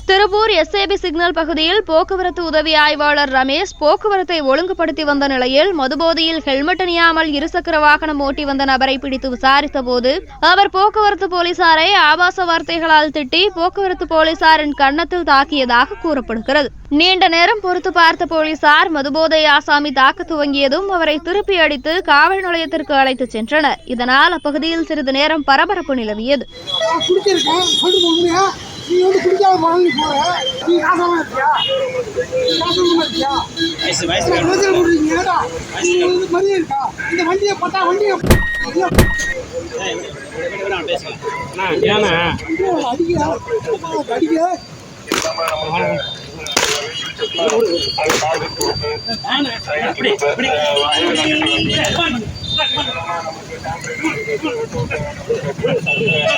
Tiruppur SAP signal பகுதியில் போக்குவரத்து உதவி ஆய்வாளர் ரமேஷ் போக்குவரத்தை ஒழுங்குபடுத்தி வந்த நிலையில் மதுபோதையில் ஹெல்மெட் அணியாமல் இருசக்கர வாகனம் ஓட்டி வந்த நபரை பிடித்து விசாரித்த போது அவர் போக்குவரத்து போலீசாரை ஆபாச வார்த்தைகளால் திட்டி போக்குவரத்து போலீசாரின் கன்னத்தில் தாக்கியதாக கூறப்படுகிறது. நீண்ட நேரம் பொறுத்து பார்த்த போலீசார் மதுபோதை ஆசாமி தாக்க துவங்கியதும் அவரை திருப்பி அடித்து காவல் நிலையத்திற்கு அழைத்துச் சென்றனர். இதனால் அப்பகுதியில் சிறிது நேரம் பரபரப்பு நிலவியது. நீ வந்து குடிக்காத பழனி போற, நீ காசாம இருக்கியா? மரியாதை இருக்கா? இந்த வண்டியை பட்டா வண்டியை அடிக்க